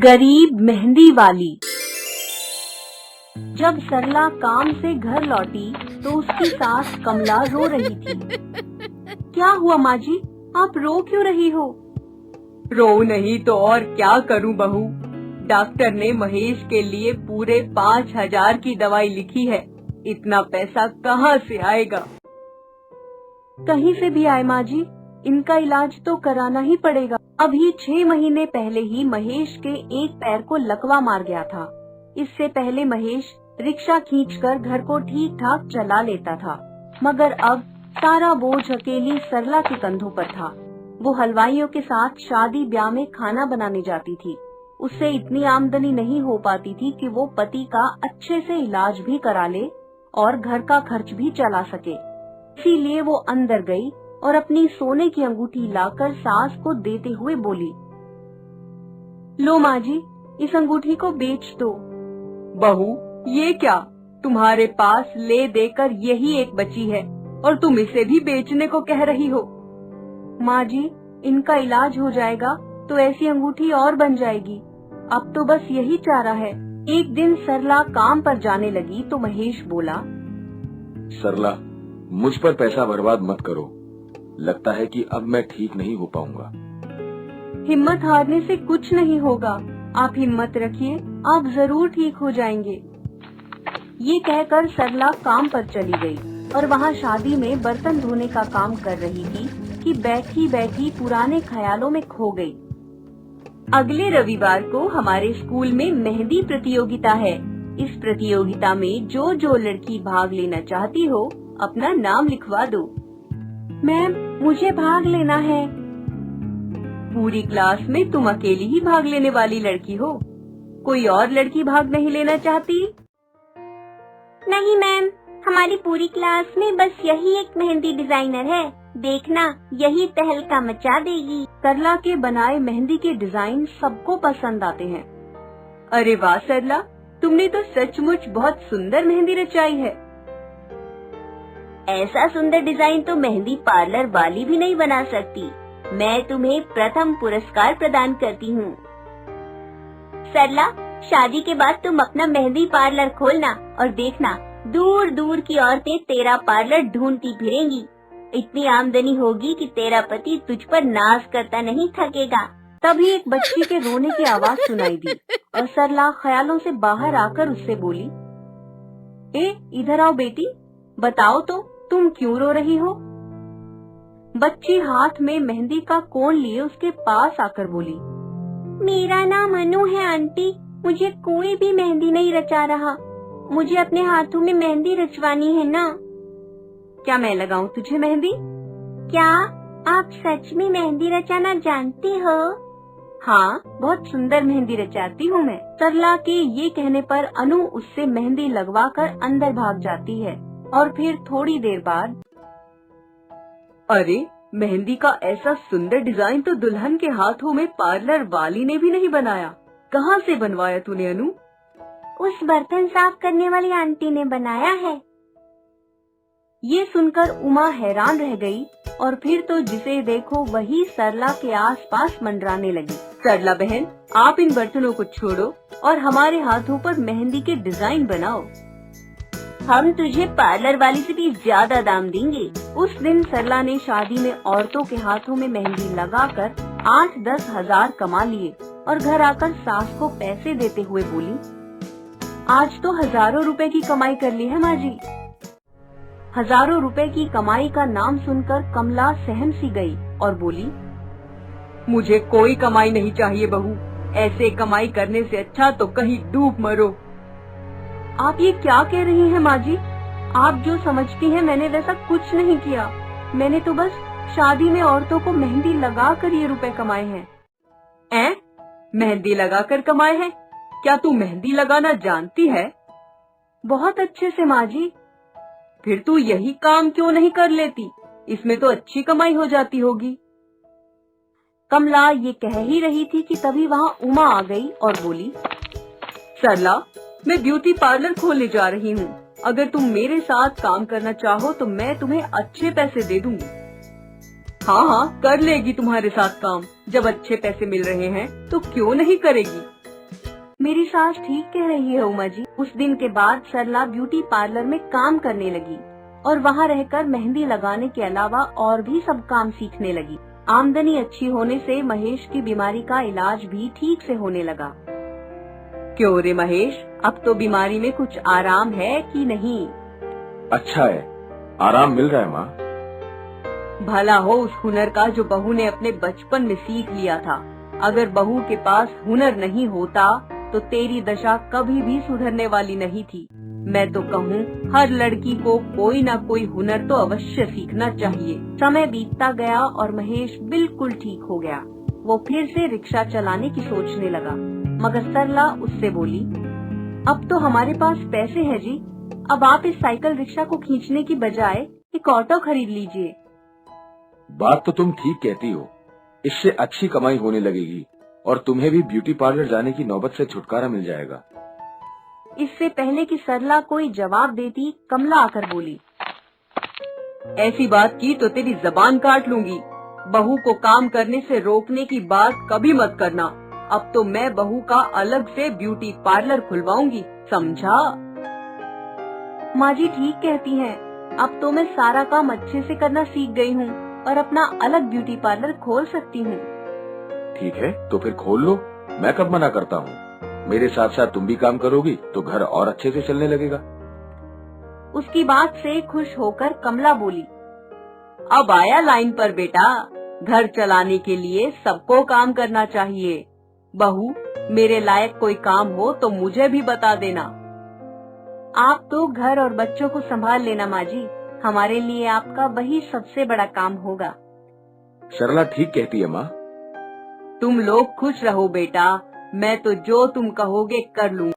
गरीब मेहंदी वाली। जब सरला काम से घर लौटी तो उसकी सास कमला रो रही थी। क्या हुआ माँ जी, आप रो क्यों रही हो? रो नहीं तो और क्या करूं बहू। डॉक्टर ने महेश के लिए पूरे 5,000 की दवाई लिखी है। इतना पैसा कहाँ से आएगा? कहीं से भी आए माँ जी, इनका इलाज तो कराना ही पड़ेगा। अभी 6 महीने पहले ही महेश के एक पैर को लकवा मार गया था। इससे पहले महेश रिक्शा खींचकर घर को ठीक ठाक चला लेता था, मगर अब सारा बोझ अकेली सरला के कंधों पर था। वो हलवाइयों के साथ शादी ब्याह में खाना बनाने जाती थी। उससे इतनी आमदनी नहीं हो पाती थी कि वो पति का अच्छे से इलाज भी करा ले और घर का खर्च भी चला सके। इसीलिए वो अंदर गई और अपनी सोने की अंगूठी लाकर सास को देते हुए बोली, लो माँ जी, इस अंगूठी को बेच दो। बहू, ये क्या? तुम्हारे पास ले देकर यही एक बची है और तुम इसे भी बेचने को कह रही हो? माँ जी, इनका इलाज हो जाएगा तो ऐसी अंगूठी और बन जाएगी। अब तो बस यही चारा है। एक दिन सरला काम पर जाने लगी तो महेश बोला, सरला, मुझ पर पैसा बर्बाद मत करो। लगता है कि अब मैं ठीक नहीं हो पाऊंगा। हिम्मत हारने से कुछ नहीं होगा। आप हिम्मत रखिए, आप जरूर ठीक हो जाएंगे। ये कहकर सरला काम पर चली गई और वहाँ शादी में बर्तन धोने का काम कर रही थी कि बैठी बैठी पुराने ख्यालों में खो गई। अगले रविवार को हमारे स्कूल में मेहंदी प्रतियोगिता है। इस प्रतियोगिता में जो लड़की भाग लेना चाहती हो अपना नाम लिखवा दो। मैम, मुझे भाग लेना है। पूरी क्लास में तुम अकेली ही भाग लेने वाली लड़की हो? कोई और लड़की भाग नहीं लेना चाहती? नहीं मैम, हमारी पूरी क्लास में बस यही एक मेहंदी डिजाइनर है। देखना, यही तहलका मचा देगी। सरला के बनाए मेहंदी के डिजाइन सबको पसंद आते हैं। अरे वाह सरला, तुमने तो सचमुच बहुत सुंदर मेहंदी रचाई है। ऐसा सुंदर डिजाइन तो मेहंदी पार्लर वाली भी नहीं बना सकती। मैं तुम्हें प्रथम पुरस्कार प्रदान करती हूँ। सरला, शादी के बाद तुम अपना मेहंदी पार्लर खोलना और देखना, दूर दूर की औरतें तेरा पार्लर ढूंढती फिरेंगी। इतनी आमदनी होगी कि तेरा पति तुझ पर नाज करता नहीं थकेगा। तभी एक बच्ची के रोने की आवाज सुनाई दी और सरला ख्यालों से बाहर आकर उससे बोली, इधर आओ बेटी, बताओ तो तुम क्यों रो रही हो? बच्ची हाथ में मेहंदी का कोन लिए उसके पास आकर बोली, मेरा नाम अनु है आंटी। मुझे कोई भी मेहंदी नहीं रचा रहा। मुझे अपने हाथों में मेहंदी रचवानी है ना। क्या मैं लगाऊं तुझे मेहंदी? क्या आप सच में मेहंदी रचाना जानती हो? हाँ, बहुत सुंदर मेहंदी रचाती हूँ मैं। सरला के ये कहने पर अनु उससे मेहंदी लगवाकर अंदर भाग जाती है और फिर थोड़ी देर बाद, अरे, मेहंदी का ऐसा सुंदर डिजाइन तो दुल्हन के हाथों में पार्लर वाली ने भी नहीं बनाया। कहाँ से बनवाया तूने अनु? उस बर्तन साफ करने वाली आंटी ने बनाया है। ये सुनकर उमा हैरान रह गई और फिर तो जिसे देखो वही सरला के आसपास मंडराने लगी। सरला बहन, आप इन बर्तनों को छोड़ो और हमारे हाथों पर मेहंदी के डिजाइन बनाओ। हम तुझे पार्लर वाली से भी ज्यादा दाम देंगे। उस दिन सरला ने शादी में औरतों के हाथों में मेहंदी लगाकर 8-10 हजार कमा लिए और घर आकर सास को पैसे देते हुए बोली, आज तो हजारों रुपए की कमाई कर ली है माँ जी। हजारों रुपए की कमाई का नाम सुनकर कमला सहम सी गई और बोली, मुझे कोई कमाई नहीं चाहिए बहू। ऐसे कमाई करने से अच्छा तो कहीं डूब मरो। आप ये क्या कह रही हैं माँ जी? आप जो समझती हैं मैंने वैसा कुछ नहीं किया। मैंने तो बस शादी में औरतों को मेहंदी लगाकर ये रुपए कमाए हैं। मेहंदी लगाकर कमाए हैं? क्या तू मेहंदी लगाना जानती है? बहुत अच्छे से माँ जी। फिर तू यही काम क्यों नहीं कर लेती? इसमें तो अच्छी कमाई हो जाती होगी। कमला ये कह ही रही थी कि तभी वहाँ उमा आ गई और बोली, सरला, मैं ब्यूटी पार्लर खोलने जा रही हूँ। अगर तुम मेरे साथ काम करना चाहो तो मैं तुम्हें अच्छे पैसे दे दूंगी। हाँ, कर लेगी तुम्हारे साथ काम। जब अच्छे पैसे मिल रहे हैं तो क्यों नहीं करेगी। मेरी सास ठीक कह रही है उमा जी। उस दिन के बाद सरला ब्यूटी पार्लर में काम करने लगी और वहाँ रहकर मेहंदी लगाने के अलावा और भी सब काम सीखने लगी। आमदनी अच्छी होने से महेश की बीमारी का इलाज भी ठीक से होने लगा। क्यों रे महेश, अब तो बीमारी में कुछ आराम है कि नहीं? अच्छा है, आराम मिल रहा है माँ। भला हो उस हुनर का जो बहू ने अपने बचपन में सीख लिया था। अगर बहू के पास हुनर नहीं होता तो तेरी दशा कभी भी सुधरने वाली नहीं थी। मैं तो कहूँ हर लड़की को कोई ना कोई हुनर तो अवश्य सीखना चाहिए। समय बीतता गया और महेश बिल्कुल ठीक हो गया। वो फिर से रिक्शा चलाने की सोचने लगा, मगर सरला उससे बोली, अब तो हमारे पास पैसे हैं जी, अब आप इस साइकिल रिक्शा को खींचने की बजाय एक ऑटो खरीद लीजिए। बात तो तुम ठीक कहती हो, इससे अच्छी कमाई होने लगेगी और तुम्हें भी ब्यूटी पार्लर जाने की नौबत से छुटकारा मिल जाएगा। इससे पहले कि सरला कोई जवाब देती, कमला आकर बोली, ऐसी बात की तो तेरी जबान काट लूंगी। बहू को काम करने से रोकने की बात कभी मत करना। अब तो मैं बहू का अलग से ब्यूटी पार्लर खुलवाऊंगी, समझा? माँ जी ठीक कहती हैं, अब तो मैं सारा काम अच्छे से करना सीख गई हूँ और अपना अलग ब्यूटी पार्लर खोल सकती हूँ। ठीक है, तो फिर खोल लो, मैं कब मना करता हूँ। मेरे साथ साथ तुम भी काम करोगी तो घर और अच्छे से चलने लगेगा। उसकी बात से खुश होकर कमला बोली, अब आया लाइन पर बेटा, घर चलाने के लिए सबको काम करना चाहिए। बहू, मेरे लायक कोई काम हो तो मुझे भी बता देना। आप तो घर और बच्चों को संभाल लेना माँ जी, हमारे लिए आपका वही सबसे बड़ा काम होगा। सरला ठीक कहती है माँ। तुम लोग खुश रहो बेटा, मैं तो जो तुम कहोगे कर लूँ।